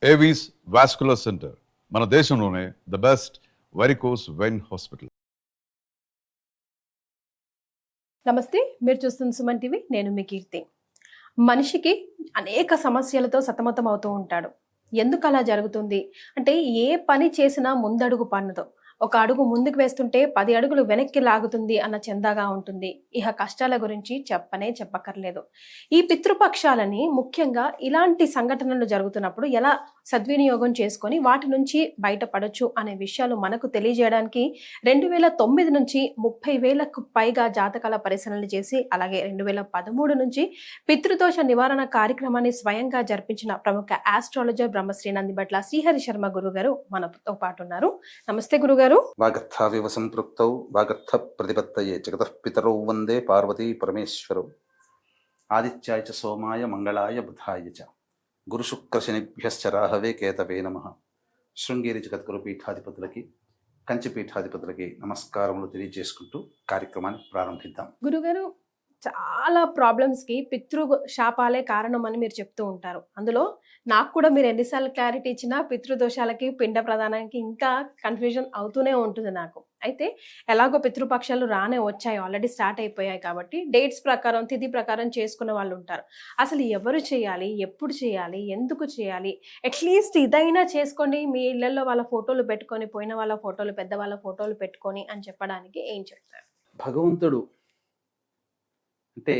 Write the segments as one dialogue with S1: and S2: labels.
S1: Avis vascular centre మన దేశంలోనే the best varicose vein hospital.
S2: నమస్తే, మీరు చూస్తున్న సుమన్ టీవీ. నేను మీ కీర్తి. మనిషికి అనేక సమస్యలతో సతమతం అవుతూ ఉంటాడు. ఎందుకు అలా జరుగుతుంది అంటే, ఏ పని చేసినా ముందడుగు పన్నదు. ఒక అడుగు ముందుకు వేస్తుంటే 10 అడుగులు వెనక్కి లాగుతుంది అన్న చందాగా ఉంటుంది. ఇహ కష్టాల గురించి చెప్పనే చెప్పక్కర్లేదు. ఈ పితృపక్షాలని ముఖ్యంగా ఇలాంటి సంఘటనలు జరుగుతున్నప్పుడు ఎలా సద్వినియోగం చేసుకొని వాటి నుంచి బయటపడొచ్చు అనే విషయాలు మనకు తెలియజేయడానికి 2009 నుంచి 30,000కు పైగా జాతకాల పరిశీలనలు చేసి, అలాగే 2013 నుంచి పితృదోష నివారణ కార్యక్రమాన్ని స్వయంగా జరిపించిన ప్రముఖ ఆస్ట్రాలజర్ బ్రహ్మశ్రీ నందిబట్ల శ్రీహరి శర్మ గురుగారు మనతో పాటు ఉన్నారు. నమస్తే గురుగారు.
S3: వాగర్థావివ సంపృక్తౌ వాగర్థ ప్రతిపత్తయే జగతః పితరౌ వందే పార్వతీ పరమేశ్వరౌ. ఆదిత్యాయ చ సోమాయ మంగళాయ బుధాయ చ గురుశుక్రశనిభ్యశ్చ రాహవే కేతవే నమః. శృంగేరి జగద్గురు పీఠాధిపతులకి, కంచి పీఠాధిపతులకి నమస్కారములు తెలియజేసుకుంటూ కార్యక్రమాన్ని ప్రారంభిద్దాం.
S2: గురుగారు, చాలా ప్రాబ్లమ్స్కి పితృ శాపాలే కారణం అని మీరు చెప్తూ ఉంటారు. అందులో నాకు కూడా మీరు ఎన్నిసార్లు క్లారిటీ ఇచ్చినా పితృదోషాలకి, పిండ ప్రదానానికి ఇంకా కన్ఫ్యూజన్ అవుతూనే ఉంటుంది నాకు. అయితే ఎలాగో పితృపక్షాలు రానే వచ్చాయి, ఆల్రెడీ స్టార్ట్ అయిపోయాయి కాబట్టి డేట్స్ ప్రకారం, తిథి ప్రకారం చేసుకునే వాళ్ళు ఉంటారు. అసలు ఎవరు చేయాలి, ఎప్పుడు చేయాలి, ఎందుకు చేయాలి? అట్లీస్ట్ ఇదైనా చేసుకోండి, మీ ఇళ్లలో వాళ్ళ ఫోటోలు పెట్టుకొని, పోయిన వాళ్ళ ఫోటోలు, పెద్దవాళ్ళ ఫోటోలు పెట్టుకొని అని చెప్పడానికి ఏం చెప్తారు?
S3: భగవంతుడు అంటే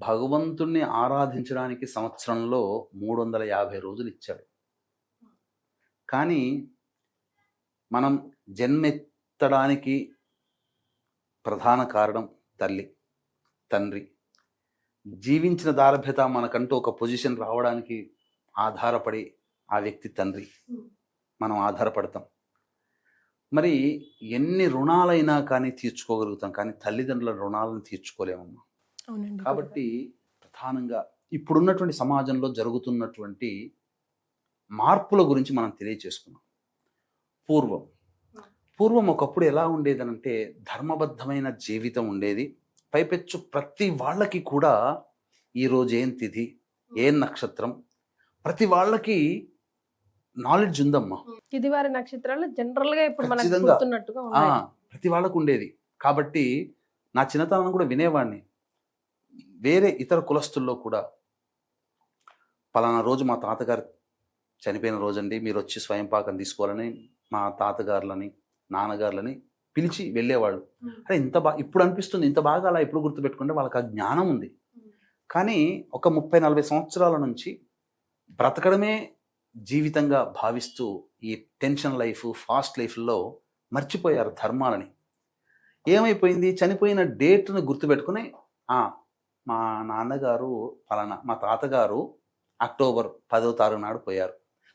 S3: భగవంతుణ్ణి ఆరాధించడానికి సంవత్సరంలో 350 రోజులు ఇచ్చాడు. కానీ మనం జన్మెత్తడానికి ప్రధాన కారణం తల్లి, తండ్రి. జీవించిన దార్భ్యత, మనకంటూ ఒక పొజిషన్ రావడానికి ఆధారపడి ఆ వ్యక్తి తండ్రి, మనం ఆధారపడతాం. మరి ఎన్ని రుణాలైనా కానీ తీర్చుకోగలుగుతాం, కానీ తల్లిదండ్రుల రుణాలను తీర్చుకోలేమమ్మా. కాబట్టి ప్రధానంగా ఇప్పుడున్నటువంటి సమాజంలో జరుగుతున్నటువంటి మార్పుల గురించి మనం తెలియచేసుకున్నాం. పూర్వం ఒకప్పుడు ఎలా ఉండేదనంటే ధర్మబద్ధమైన జీవితం ఉండేది. పైపెచ్చు ప్రతి వాళ్ళకి కూడా ఈరోజు ఏం తిథి, ఏం నక్షత్రం, ప్రతి వాళ్ళకి నాలెడ్జ్ ఉందమ్మా.
S2: తిథివారి నక్షత్రాలు జనరల్ గా ఇప్పుడు మనకు గుర్తున్నట్టుగా ఉన్నాయి.
S3: ప్రతి వాళ్ళకు ఉండేది. కాబట్టి నా చిన్నతనం కూడా వినేవాడిని. వేరే ఇతర కులస్తుల్లో కూడా పలానా రోజు మా తాతగారు చనిపోయిన రోజండి, మీరు వచ్చి స్వయం పాకం తీసుకోవాలని మా తాతగారులని, నాన్నగారులని పిలిచి వెళ్ళేవాళ్ళు. అరే ఇంత ఇప్పుడు అనిపిస్తుంది, ఇంత బాగా అలా ఎప్పుడు గుర్తుపెట్టుకుంటే వాళ్ళకి ఆ జ్ఞానం ఉంది. కానీ ఒక 30-40 సంవత్సరాల నుంచి బ్రతకడమే జీవితంగా భావిస్తూ ఈ టెన్షన్ లైఫ్, ఫాస్ట్ లైఫ్లో మర్చిపోయారు ధర్మాలని. ఏమైపోయింది, చనిపోయిన డేట్ను గుర్తుపెట్టుకుని మా నాన్నగారు ఫలానా, మా తాతగారు అక్టోబర్ 10వ తారీఖు నాడు పోయారు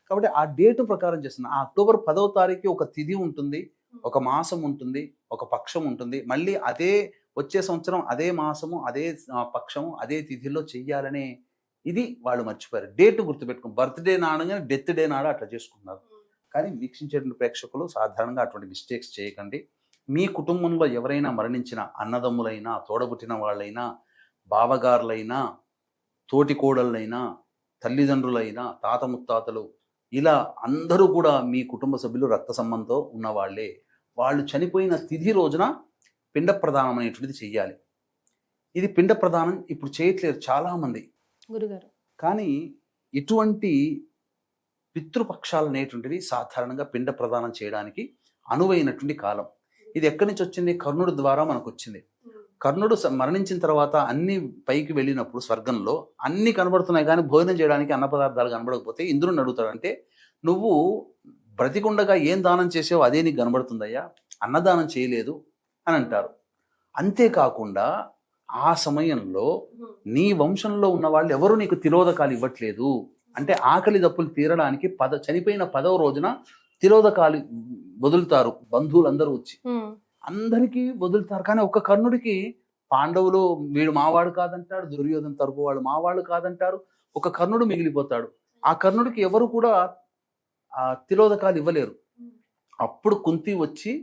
S3: కాబట్టి ఆ డేటు ప్రకారం చేస్తున్నా. ఆ అక్టోబర్ 10వ తారీఖు ఒక తిథి ఉంటుంది, ఒక మాసం ఉంటుంది, ఒక పక్షం ఉంటుంది. మళ్ళీ అదే వచ్చే సంవత్సరం అదే మాసము, అదే పక్షము, అదే తిథిలో చెయ్యాలనే ఇది వాళ్ళు మర్చిపోయారు. డేటు గుర్తుపెట్టుకుని బర్త్డే నాడగానే డెత్ డే నాడు అట్లా చేసుకున్నారు. కానీ వీక్షించే ప్రేక్షకులు సాధారణంగా అటువంటి మిస్టేక్స్ చేయకండి. మీ కుటుంబంలో ఎవరైనా మరణించిన అన్నదమ్ములైనా, తోడబుట్టిన వాళ్ళైనా, బావగారులైనా, తోటికోడళ్ళైనా, తల్లిదండ్రులైనా, తాత ముత్తాతలు, ఇలా అందరూ కూడా మీ కుటుంబ సభ్యులు రక్త సంబంధంతో ఉన్నవాళ్లే. వాళ్ళు చనిపోయిన తిథి రోజున పిండ ప్రదానం అనేటువంటిది చెయ్యాలి. ఇది పిండ ప్రదానం ఇప్పుడు చేయట్లేరు చాలామంది
S2: గురుగారు.
S3: కానీ ఇటువంటి పితృపక్షాలు అనేటువంటివి సాధారణంగా పిండ ప్రదానం చేయడానికి అనువైనటువంటి కాలం. ఇది ఎక్కడి నుంచి వచ్చింది? కర్ణుడి ద్వారా మనకు వచ్చింది. కర్ణుడు మరణించిన తర్వాత అన్ని పైకి వెళ్ళినప్పుడు స్వర్గంలో అన్ని కనబడుతున్నాయి, కానీ భోజనం చేయడానికి అన్న పదార్థాలు కనబడకపోతే ఇంద్రుడిని అడుగుతాడు. అంటే నువ్వు బ్రతికుండగా ఏం దానం చేసావో అదే నీకు కనబడుతుందయ్యా, అన్నదానం చేయలేదు అని అంటారు. అంతేకాకుండా ఆ సమయంలో నీ వంశంలో ఉన్న వాళ్ళు ఎవరు నీకు తిలోదకాలు ఇవ్వట్లేదు అంటే ఆకలి దప్పులు తీరడానికి చనిపోయిన 10వ రోజున తిలోదకాలు వదులుతారు. బంధువులందరూ వచ్చి అందరికీ వదులుతారు. కానీ ఒక్క కర్ణుడికి పాండవులు వీడు మావాడు కాదంటాడు, దుర్యోధన తరపు వాళ్ళు మావాళ్ళు కాదంటారు. ఒక కర్ణుడు మిగిలిపోతాడు. ఆ కర్ణుడికి ఎవరు కూడా తిలోదకాలు ఇవ్వలేరు. అప్పుడు కుంతి వచ్చి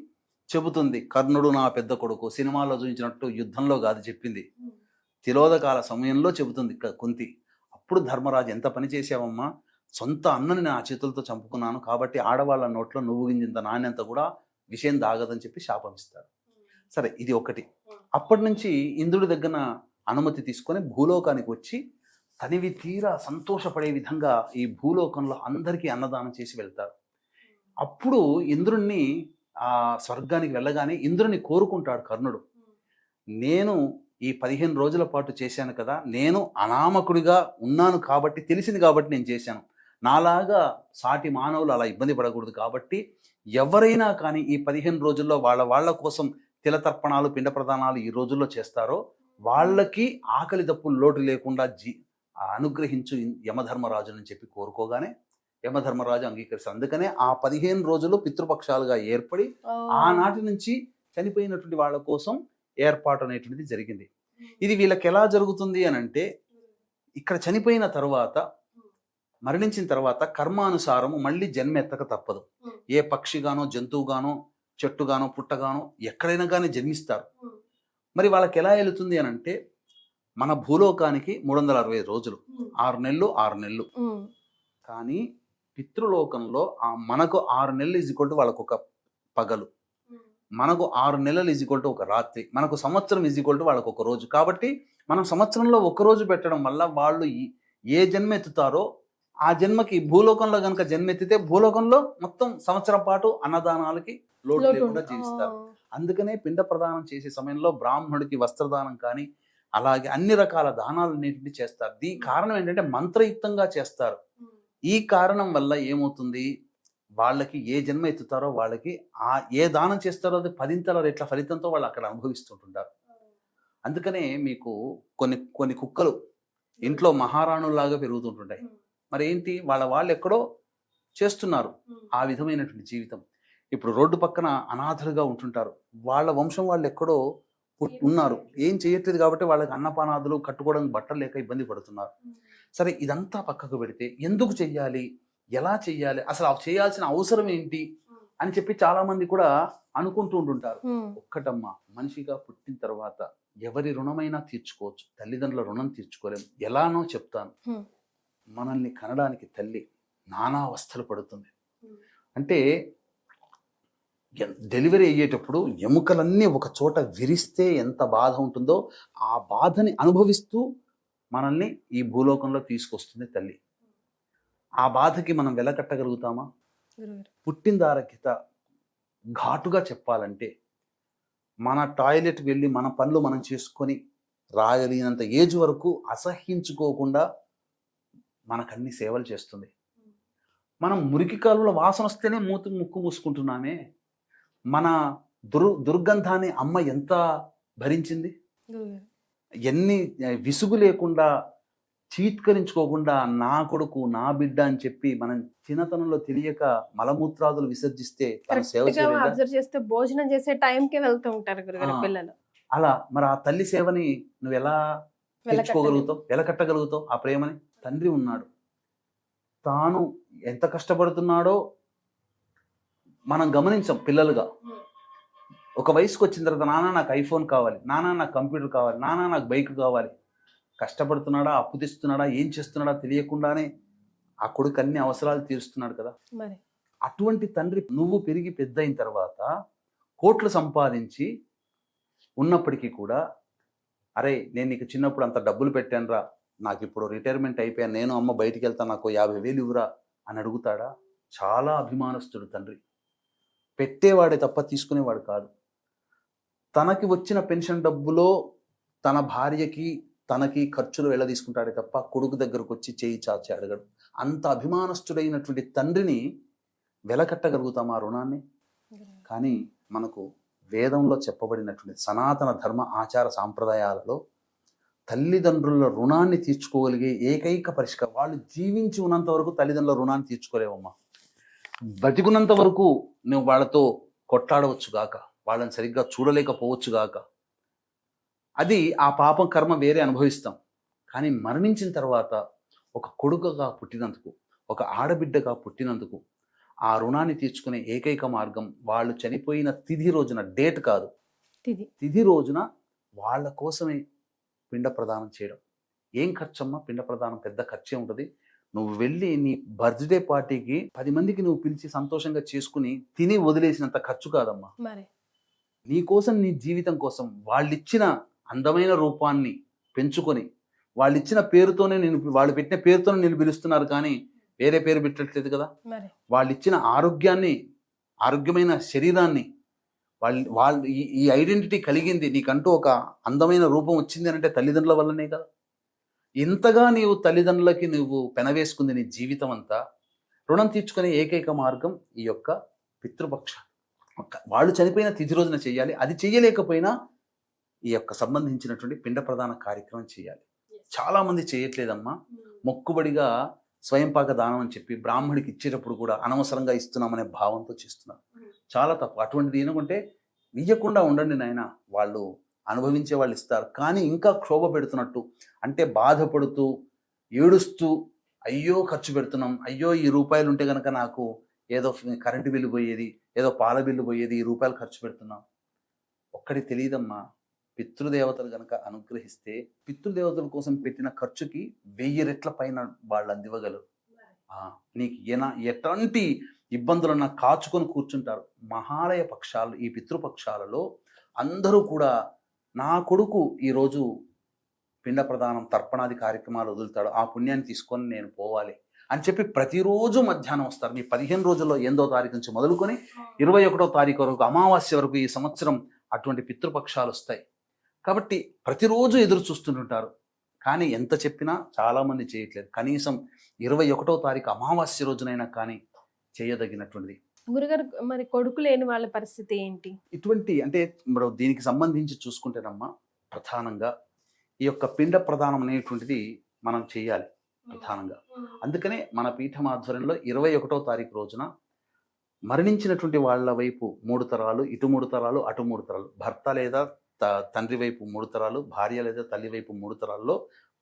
S3: చెబుతుంది, కర్ణుడు నా పెద్ద కొడుకు. సినిమాలో చూపించినట్టు యుద్ధంలో కాదు చెప్పింది, తిలోదకాల సమయంలో చెబుతుంది కుంతి. అప్పుడు ధర్మరాజు ఎంత పని చేసావమ్మా, సొంత అన్నని నా చేతులతో చంపుకున్నాను, కాబట్టి ఆడవాళ్ళ నోట్లో నువ్వు గింజంత నాణ్యంత కూడా విషయం దాగదని చెప్పి శాపం ఇస్తాడు. సరే, ఇది ఒకటి. అప్పటి నుంచి ఇంద్రుడి దగ్గర అనుమతి తీసుకొని భూలోకానికి వచ్చి తనివి తీరా సంతోషపడే విధంగా ఈ భూలోకంలో అందరికీ అన్నదానం చేసి వెళ్తారు. అప్పుడు ఇంద్రుణ్ణి ఆ స్వర్గానికి వెళ్ళగానే ఇంద్రుని కోరుకుంటాడు కర్ణుడు, నేను ఈ 15 రోజుల పాటు చేశాను కదా, నేను అనామకుడిగా ఉన్నాను కాబట్టి, తెలిసింది కాబట్టి నేను చేశాను. నాలాగా సాటి మానవులు అలా ఇబ్బంది పడకూడదు కాబట్టి ఎవరైనా కానీ ఈ 15 రోజుల్లో వాళ్ళ కోసం తిలతర్పణాలు, పిండ ప్రదానాలు ఈ రోజుల్లో చేస్తారో వాళ్ళకి ఆకలి దప్పులు లోటు లేకుండా అనుగ్రహించు యమధర్మరాజు అని చెప్పి కోరుకోగానే యమధర్మరాజు అంగీకరిస్తారు. అందుకనే ఆ 15 రోజులు పితృపక్షాలుగా ఏర్పడి ఆనాటి నుంచి చనిపోయినటువంటి వాళ్ళ కోసం ఏర్పాటు అనేటువంటిది జరిగింది. ఇది వీళ్ళకి ఎలా జరుగుతుంది అని అంటే, ఇక్కడ చనిపోయిన తర్వాత, మరణించిన తర్వాత కర్మానుసారము మళ్ళీ జన్మ ఎత్తక తప్పదు. ఏ పక్షిగానో, జంతువుగానో, చెట్టుగానో, పుట్టగానో ఎక్కడైనా కానీ జన్మిస్తారు. మరి వాళ్ళకి ఎలా వెళుతుంది అని అంటే, మన భూలోకానికి 360 రోజులు, 6 నెలలు 6 నెలలు. కానీ పితృలోకంలో మనకు 6 నెలలు ఈజ్వల్ టు వాళ్ళకు ఒక పగలు, మనకు 6 నెలలు ఈజ్వల్ టు ఒక రాత్రి, మనకు సంవత్సరం ఈజ్వల్ టు వాళ్ళకు ఒక రోజు. కాబట్టి మనం సంవత్సరంలో ఒక రోజు పెట్టడం వల్ల వాళ్ళు ఏ జన్మ ఎత్తుతారో ఆ జన్మకి భూలోకంలో కనుక జన్మెత్తితే భూలోకంలో మొత్తం సంవత్సరం పాటు అన్నదానాలకి లోటు లేకుండా జీవిస్తారు. అందుకనే పిండ ప్రదానం చేసే సమయంలో బ్రాహ్మణుడికి వస్త్రదానం కానీ అలాగే అన్ని రకాల దానాలన్నింటినీ చేస్తారు. దీని కారణం ఏంటంటే మంత్రయుక్తంగా చేస్తారు. ఈ కారణం వల్ల ఏమవుతుంది, వాళ్ళకి ఏ జన్మ ఎత్తుతారో వాళ్ళకి ఏ దానం చేస్తారో అది 10 రెట్ల ఫలితంతో వాళ్ళు అక్కడ అనుభవిస్తుంటారు. అందుకనే మీకు కొన్ని కుక్కలు ఇంట్లో మహారాణుల్లాగా పెరుగుతుంటుంటాయి. మరి ఏంటి, వాళ్ళు ఎక్కడో చేస్తున్నారు ఆ విధమైనటువంటి జీవితం. ఇప్పుడు రోడ్డు పక్కన అనాథలుగా ఉంటుంటారు, వాళ్ళ వంశం వాళ్ళు ఎక్కడో ఉన్నారు, ఏం చేయట్లేదు కాబట్టి వాళ్ళకి అన్నపానాదులు కట్టుకోవడానికి బట్టలు లేక ఇబ్బంది పడుతున్నారు. సరే, ఇదంతా పక్కకు పెడితే ఎందుకు చెయ్యాలి, ఎలా చెయ్యాలి, అసలు చేయాల్సిన అవసరం ఏంటి అని చెప్పి చాలా మంది కూడా అనుకుంటూ ఉంటుంటారు. ఒక్కటమ్మా, మనిషిగా పుట్టిన తర్వాత ఎవరి రుణమైనా తీర్చుకోవచ్చు, తల్లిదండ్రుల రుణం తీర్చుకోలేము. ఎలానో చెప్తాను. మనల్ని కనడానికి తల్లి నానా అవస్థలు పడుతుంది. అంటే డెలివరీ అయ్యేటప్పుడు ఎముకలన్నీ ఒక చోట విరిస్తే ఎంత బాధ ఉంటుందో ఆ బాధని అనుభవిస్తూ మనల్ని ఈ భూలోకంలో తీసుకొస్తుంది తల్లి. ఆ బాధకి మనం వెలకట్టగలుగుతామా? పుట్టిందారకిత ఘాటుగా చెప్పాలంటే, మన టాయిలెట్ వెళ్ళి మన పనులు మనం చేసుకొని రాగలిగినంత ఏజ్ వరకు అసహ్యించుకోకుండా మనకన్ని సేవలు చేస్తుంది. మనం మురికి కాలువల వాసన వస్తేనే ముక్కు మూసుకుంటున్నామే. మన దుర్గంధాన్ని అమ్మ ఎంత భరించింది, ఎన్ని విసుగు లేకుండా చీత్కరించుకోకుండా నా కొడుకు నా బిడ్డ అని చెప్పి మనం చిన్నతనంలో తెలియక మలమూత్రాదులు విసర్జిస్తే
S2: చేస్తే భోజనం చేసే టైంకే వెళ్తూ ఉంటారు పిల్లలు.
S3: అలా మరి ఆ తల్లి సేవని నువ్వు ఎలా తెచ్చుకోగలుగుతావు, ఎలా కట్టగలుగుతావు? ఆ ప్రేమని తండ్రి ఉన్నాడు, తాను ఎంత కష్టపడుతున్నాడో మనం గమనించాం పిల్లలుగా. ఒక వయసుకు వచ్చిన తర్వాత నాన్న నాకు ఐఫోన్ కావాలి, నాన్న నాకు కంప్యూటర్ కావాలి, నాన్న నాకు బైక్ కావాలి. కష్టపడుతున్నాడా, అప్పు తెస్తున్నాడా, ఏం చేస్తున్నాడా తెలియకుండానే ఆ కొడుకు అన్ని అవసరాలు తీరుస్తున్నాడు కదా. అటువంటి తండ్రి నువ్వు పెరిగి పెద్ద అయిన తర్వాత కోట్లు సంపాదించి ఉన్నప్పటికీ కూడా, అరే నేను నీకు చిన్నప్పుడు అంత డబ్బులు పెట్టాను రా, నాకు ఇప్పుడు రిటైర్మెంట్ అయిపోయాను, నేను అమ్మ బయటికి వెళ్తాను, నాకు 50,000 ఇవ్వరా అని అడుగుతాడా? చాలా అభిమానస్తుడు తండ్రి. పెట్టేవాడే తప్ప తీసుకునేవాడు కాదు. తనకి వచ్చిన పెన్షన్ డబ్బులో తన భార్యకి తనకి ఖర్చులు ఎలా తీసుకుంటాడే తప్ప కొడుకు దగ్గరకు వచ్చి చేయి చాచి అడగడు. అంత అభిమానస్తుడైనటువంటి తండ్రిని వెలకట్టగలుగుతాం ఆ రుణాన్ని. కానీ మనకు వేదంలో చెప్పబడినటువంటి సనాతన ధర్మ ఆచార సాంప్రదాయాలలో తల్లిదండ్రుల రుణాన్ని తీర్చుకోగలిగే ఏకైక పరిష్కారం, వాళ్ళు జీవించి ఉన్నంత వరకు తల్లిదండ్రుల రుణాన్ని తీర్చుకోలేవమ్మా. బతికున్నంత వరకు నువ్వు వాళ్ళతో కొట్లాడవచ్చు గాక, వాళ్ళని సరిగ్గా చూడలేకపోవచ్చు గాక, అది ఆ పాపం కర్మ వేరే అనుభవిస్తాం. కానీ మరణించిన తర్వాత ఒక కొడుకుగా పుట్టినందుకు, ఒక ఆడబిడ్డగా పుట్టినందుకు ఆ రుణాన్ని తీర్చుకునే ఏకైక మార్గం వాళ్ళు చనిపోయిన తిథి రోజున, డేట్ కాదు, తిథి రోజున వాళ్ళ కోసమే పిండ ప్రదానం చేయడం. ఏం ఖర్చమ్మా? పిండ ప్రదానం పెద్ద ఖర్చే ఉంటుంది. నువ్వు వెళ్ళి నీ బర్త్డే పార్టీకి 10 మందికి నువ్వు పిలిచి సంతోషంగా చేసుకుని తిని వదిలేసినంత ఖర్చు కాదమ్మా.
S2: మరి
S3: నీ కోసం, నీ జీవితం కోసం వాళ్ళిచ్చిన అందమైన రూపాన్ని పెంచుకొని వాళ్ళిచ్చిన పేరుతోనే వాళ్ళు పెట్టిన పేరుతోనే నేను పిలుస్తున్నారు, కానీ వేరే పేరు పెట్టట్లేదు కదా.
S2: మరి
S3: వాళ్ళిచ్చిన ఆరోగ్యమైన శరీరాన్ని వాళ్ళు ఈ ఐడెంటిటీ కలిగింది, నీకంటూ ఒక అందమైన రూపం వచ్చింది అంటే తల్లిదండ్రుల వల్లనే కదా. ఇంతగా నీవు తల్లిదండ్రులకి నువ్వు పెనవేసుకుంది నీ జీవితం అంతా. రుణం తీర్చుకునే ఏకైక మార్గం ఈ యొక్క పితృపక్ష. వాళ్ళు చనిపోయిన తిథి రోజున చేయాలి. అది చేయలేకపోయినా ఈ యొక్క సంబంధించినటువంటి పిండ ప్రదాన కార్యక్రమం చేయాలి. చాలా మంది చేయట్లేదమ్మా. మొక్కుబడిగా స్వయంపాక దానం అని చెప్పి బ్రాహ్మడికి ఇచ్చేటప్పుడు కూడా అనవసరంగా ఇస్తున్నామనే భావంతో చేస్తున్నారు. చాలా తప్పు. అటువంటిది ఏనుకుంటే ఇయ్యకుండా ఉండండి నాయన, వాళ్ళు అనుభవించే వాళ్ళు ఇస్తారు. కానీ ఇంకా క్షోభ పెడుతున్నట్టు అంటే బాధపడుతూ ఏడుస్తూ అయ్యో ఖర్చు పెడుతున్నాం, అయ్యో ఈ రూపాయలు ఉంటే కనుక నాకు ఏదో కరెంటు బిల్లు పోయేది, ఏదో పాల బిల్లు పోయేది, ఈ రూపాయలు ఖర్చు పెడుతున్నాం. ఒక్కడి తెలియదమ్మా, పితృదేవతలు కనుక అనుగ్రహిస్తే పితృదేవతల కోసం పెట్టిన ఖర్చుకి 1000 రెట్ల పైన వాళ్ళు అందివ్వగలరు. నీకు ఎట్లాంటి ఇబ్బందులన్నా కాచుకొని కూర్చుంటారు. మహాలయ పక్షాలు, ఈ పితృపక్షాలలో అందరూ కూడా నా కొడుకు ఈరోజు పిండ ప్రదానం తర్పణాది కార్యక్రమాలు వదులుతాడు, ఆ పుణ్యాన్ని తీసుకొని నేను పోవాలి అని చెప్పి ప్రతిరోజు మధ్యాహ్నం వస్తారు. మీ 15 రోజుల్లో 8వ తారీఖు నుంచి మొదలుకొని 21వ తారీఖు వరకు, అమావాస్య వరకు ఈ సంవత్సరం అటువంటి పితృపక్షాలు వస్తాయి. కాబట్టి ప్రతిరోజు ఎదురు చూస్తుంటారు. కానీ ఎంత చెప్పినా చాలామంది చేయట్లేదు. కనీసం 21వ తారీఖు అమావాస్య రోజునైనా కానీ చేయదగినటువంటిది.
S2: గురుగారు, మరి కొడుకు లేని వాళ్ళ పరిస్థితి ఏంటి?
S3: ఇటువంటి అంటే ఇప్పుడు దీనికి సంబంధించి చూసుకుంటేనమ్మా, ప్రధానంగా ఈ యొక్క పిండ ప్రదానం అనేటువంటిది మనం చేయాలి ప్రధానంగా. అందుకనే మన పీఠం ఆధ్వర్యంలో 21వ తారీఖు రోజున మరణించినటువంటి వాళ్ళ వైపు 3 తరాలు, ఇటు 3 తరాలు, అటు 3 తరాలు, భర్త లేదా తండ్రి వైపు 3 తరాలు, భార్య లేదా తల్లి వైపు 3 తరాల్లో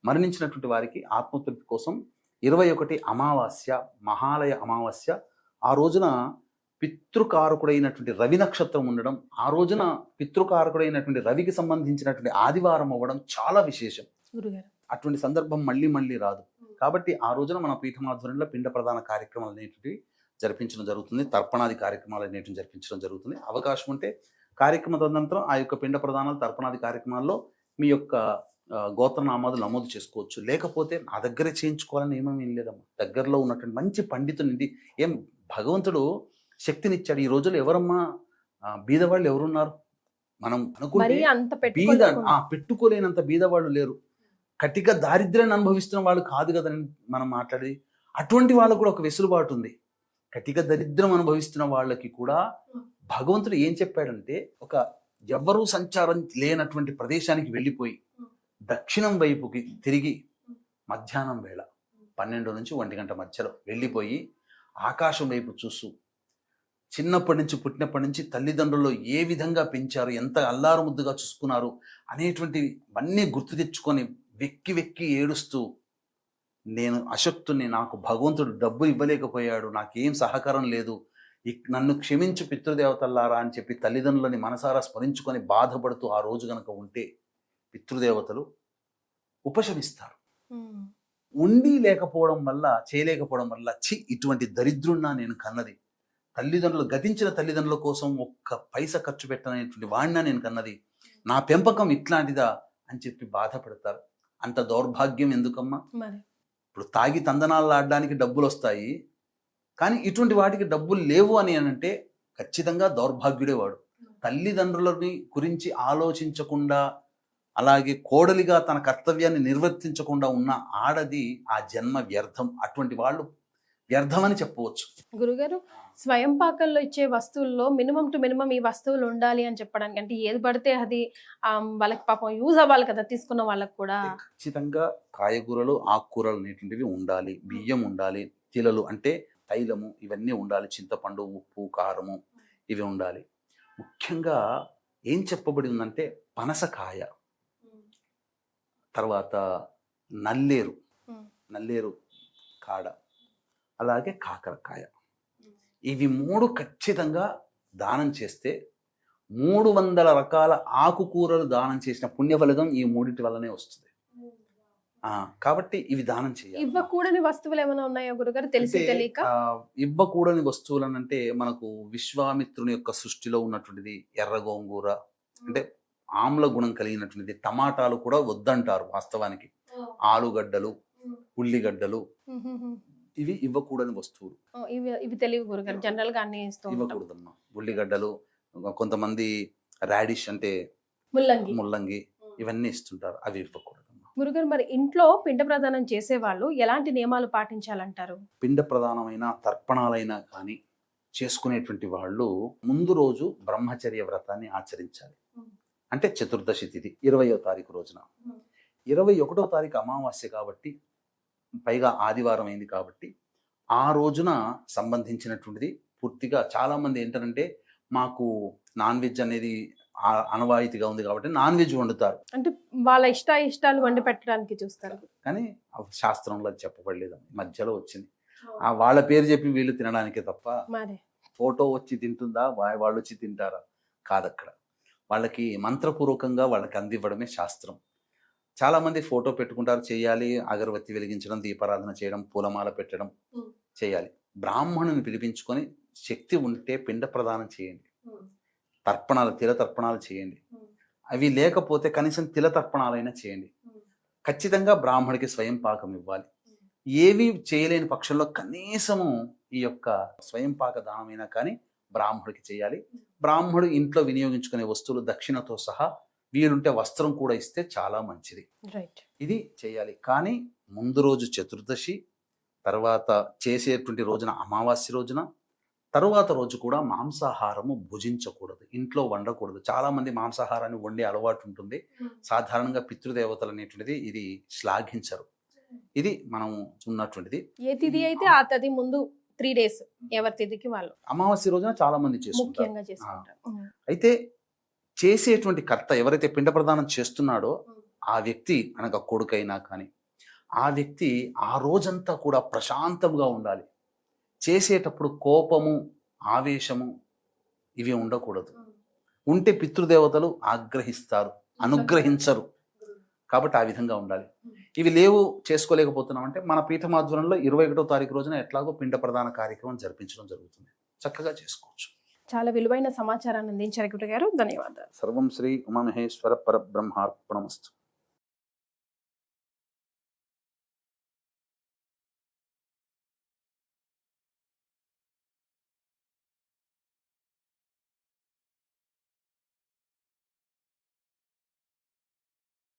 S3: మరణించినటువంటి వారికి ఆత్మతృప్తి కోసం 21 అమావాస్య, మహాలయ అమావాస్య, ఆ రోజున పితృకారకుడైనటువంటి రవి నక్షత్రం ఉండడం, ఆ రోజున పితృకారకుడైనటువంటి రవికి సంబంధించినటువంటి ఆదివారం అవ్వడం చాలా విశేషం. అటువంటి సందర్భం మళ్ళీ మళ్ళీ రాదు. కాబట్టి ఆ రోజున మన పీఠమాధ్వర్యంలో పిండ ప్రదాన కార్యక్రమాలు అనేటివి జరిపించడం జరుగుతుంది. తర్పణాది కార్యక్రమాలు అనేటివి జరిపించడం జరుగుతుంది. అవకాశం ఉంటే కార్యక్రమ తదనంతరం ఆ యొక్క పిండ ప్రదానాలు, తర్పణాది కార్యక్రమాల్లో మీ యొక్క గోత్రనామాలు నమోదు చేసుకోవచ్చు. లేకపోతే నా దగ్గరే చేయించుకోవాలని ఏమేమి లేదమ్మా. దగ్గరలో ఉన్నటువంటి మంచి పండితునింది, ఏం భగవంతుడు శక్తినిచ్చాడు. ఈ రోజుల్లో ఎవరమ్మా బీదవాళ్ళు ఎవరున్నారు? మనం అనుకుంటే పెట్టుకోలేనంత బీదవాళ్ళు లేరు. కటిక దారిద్ర్యాన్ని అనుభవిస్తున్న వాళ్ళు కాదు కదని మనం మాట్లాడేది. అటువంటి వాళ్ళకు కూడా ఒక వెసులుబాటు ఉంది. కటిక దరిద్రం అనుభవిస్తున్న వాళ్ళకి కూడా భగవంతుడు ఏం చెప్పాడంటే, ఒక ఎవ్వరూ సంచారం లేనటువంటి ప్రదేశానికి వెళ్ళిపోయి దక్షిణం వైపుకి తిరిగి మధ్యాహ్నం వేళ 12 నుంచి 1 గంట మధ్యలో వెళ్ళిపోయి ఆకాశం వైపు చూస్తూ చిన్నప్పటి నుంచి పుట్టినప్పటి నుంచి తల్లిదండ్రులు ఏ విధంగా పెంచారు, ఎంత అల్లారు ముద్దుగా చూసుకున్నారు అనేటువంటివన్నీ గుర్తు తెచ్చుకొని వెక్కి వెక్కి ఏడుస్తూ, నేను అశక్తుని, నాకు భగవంతుడు డబ్బు ఇవ్వలేకపోయాడు, నాకేం సహకారం లేదు, నన్ను క్షమించు పితృదేవతల్లారా అని చెప్పి తల్లిదండ్రులని మనసారా స్మరించుకొని బాధపడుతూ ఆ రోజు గనక ఉంటే పితృదేవతలు ఉపశమిస్తారు. ఉండి లేకపోవడం వల్ల, చేయలేకపోవడం వల్ల ఇటువంటి దరిద్రున్నా నేను కన్నది, తల్లిదండ్రులు గతించిన తల్లిదండ్రుల కోసం ఒక్క పైసా ఖర్చు పెట్టనటువంటి వాడినా నేను కన్నది, నా పెంపకం ఇట్లాంటిదా అని చెప్పి బాధపడతారు. అంత దౌర్భాగ్యం ఎందుకమ్మా? ఇప్పుడు తాగి తందనాలు ఆడడానికి డబ్బులు వస్తాయి, కానీ ఇటువంటి వాటికి డబ్బులు లేవు అని అంటే ఖచ్చితంగా దౌర్భాగ్యుడే వాడు. తల్లిదండ్రులని గురించి ఆలోచించకుండా, అలాగే కోడలిగా తన కర్తవ్యాన్ని నిర్వర్తించకుండా ఉన్న ఆడది ఆ జన్మ వ్యర్థం. అటువంటి వాళ్ళు వ్యర్థమని చెప్పవచ్చు.
S2: గురుగారు, స్వయం పాకంలో ఇచ్చే వస్తువుల్లో మినిమం టు మినిమం ఈ వస్తువులు ఉండాలి అని చెప్పడానికి, అంటే ఏది పడితే అది వాళ్ళకి పాపం యూజ్ అవ్వాలి కదా తీసుకున్న వాళ్ళకి కూడా.
S3: ఖచ్చితంగా కాయగూరలు, ఆకుకూరలు అనేటువంటివి ఉండాలి, బియ్యం ఉండాలి, తిలలు అంటే తైలము ఇవన్నీ ఉండాలి, చింతపండు, ఉప్పు, కారము ఇవి ఉండాలి. ముఖ్యంగా ఏం చెప్పబడి ఉందంటే పనసకాయ, తర్వాత నల్లేరు కాడ, అలాగే కాకరకాయ, ఇవి 3 ఖచ్చితంగా దానం చేస్తే 300 రకాల ఆకుకూరలు దానం చేసిన పుణ్యఫలితం ఈ 3 వల్లనే వస్తుంది. కాబట్టి ఇవి దానం చేయాలి.
S2: ఇవ్వకూడని వస్తువులు ఏమైనా ఉన్నాయా గురుగారు, తెలిసి
S3: అంటే,
S2: తెలియక?
S3: ఇవ్వకూడని వస్తువులను అంటే మనకు విశ్వామిత్రుని యొక్క సృష్టిలో ఉన్నటువంటిది ఎర్ర గోంగూర, అంటే ఆమ్ల గుణం కలిగినటువంటిది. టమాటాలు కూడా వద్దంటారు వాస్తవానికి. ఆలుగడ్డలు, ఉల్లిగడ్డలు, ఇవి ఇవ్వకూడని వస్తువులు.
S2: ఇవి తెలియవు గురుగారు, జనరల్ గా అన్ని ఇస్తూ ఉంటాం.
S3: ఇవ్వకూడదమ్మా. ఉల్లిగడ్డలు, కొంతమంది రాడిష్ అంటే ముల్లంగి, ఇవన్నీ ఇస్తుంటారు, అవి ఇవ్వకూడదమ్మా.
S2: గురుగారు, మరి ఇంట్లో పిండ ప్రదానం చేసే వాళ్ళు ఎలాంటి నియమాలు పాటించాలంటారు?
S3: పిండ ప్రధానమైన తర్పణాలైనా కానీ చేసుకునేటువంటి వాళ్ళు ముందు రోజు బ్రహ్మచర్య వ్రతాన్ని ఆచరించాలి. అంటే చతుర్దశి తిథి 20వ తారీఖు రోజున, 21వ తారీఖు అమావాస్య కాబట్టి, పైగా ఆదివారం అయింది కాబట్టి, ఆ రోజున సంబంధించినటువంటిది పూర్తిగా చాలా మంది ఏంటంటే మాకు నాన్ వెజ్ అనేది అనవాయితీగా ఉంది కాబట్టి నాన్ వెజ్ వండుతారు.
S2: అంటే వాళ్ళ ఇష్టాలు వండి పెట్టడానికి చూస్తారు,
S3: కానీ శాస్త్రంలో అది చెప్పబడలేదు, మధ్యలో వచ్చింది. వాళ్ళ పేరు చెప్పి వీళ్ళు తినడానికే తప్ప
S2: మరి
S3: ఫోటో వచ్చి తింటుందా, వాళ్ళు వచ్చి తింటారా? కాదక్కడ. వాళ్ళకి మంత్రపూర్వకంగా వాళ్ళకి అందివ్వడమే శాస్త్రం. చాలా మంది ఫోటో పెట్టుకుంటారు, చేయాలి, అగరబత్తి వెలిగించడం, దీపారాధన చేయడం, పూలమాల పెట్టడం చేయాలి. బ్రాహ్మణుని పిలిపించుకొని శక్తి ఉంటే పిండ ప్రదానం చేయండి, తర్పణాలు, తిల తర్పణాలు చేయండి. అవి లేకపోతే కనీసం తిల తర్పణాలైనా చేయండి. ఖచ్చితంగా బ్రాహ్మడికి స్వయం పాకం ఇవ్వాలి. ఏవి చేయలేని పక్షంలో కనీసము ఈ యొక్క స్వయం పాక దానమైనా కానీ బ్రాహ్మడికి చేయాలి. బ్రాహ్మడు ఇంట్లో వినియోగించుకునే వస్తువులు దక్షిణతో సహా, వీలుంటే వస్త్రం కూడా ఇస్తే చాలా మంచిది. ఇది చేయాలి. కానీ ముందు రోజు చతుర్దశి, తర్వాత చేసేటువంటి రోజున అమావాస్య రోజున, తరువాత రోజు కూడా మాంసాహారము భుజించకూడదు, ఇంట్లో వండకూడదు. చాలా మంది మాంసాహారాన్ని వండే అలవాటు ఉంటుంది. సాధారణంగా పితృదేవతలు అనేటువంటిది ఇది శ్లాఘించరు. ఇది మనం ఉన్నటువంటిది.
S2: ఏ తిథి అయితే ఆ తిథి ముందు 3 days ఎవరి తిథికి వాళ్ళు
S3: అమావాస్య రోజున చాలా మంది
S2: ముఖ్యంగా
S3: చేసుకుంటారు.
S2: చేసుకుంటారు.
S3: అయితే చేసేటువంటి కర్త ఎవరైతే పిండ ప్రదానం చేస్తున్నాడో ఆ వ్యక్తి, అనగా కొడుకైనా కానీ, ఆ వ్యక్తి ఆ రోజంతా కూడా ప్రశాంతంగా ఉండాలి. చేసేటప్పుడు కోపము, ఆవేశము ఇవి ఉండకూడదు. ఉంటే పితృదేవతలు ఆగ్రహిస్తారు, అనుగ్రహించరు. కాబట్టి ఆ విధంగా ఉండాలి. ఇవి లేవు, చేసుకోలేకపోతున్నాం అంటే మన పీఠం ఆధ్వర్యంలో 21వ తారీఖు రోజున ఎట్లాగో పిండ ప్రదాన కార్యక్రమం జరిపించడం జరుగుతుంది. చక్కగా చేసుకోవచ్చు.
S2: చాలా విలువైన సమాచారాన్ని అందించారు గురుగారు, ధన్యవాదాలు.
S3: సర్వం శ్రీ ఉమామహేశ్వర పరబ్రహ్మార్పణమస్తు.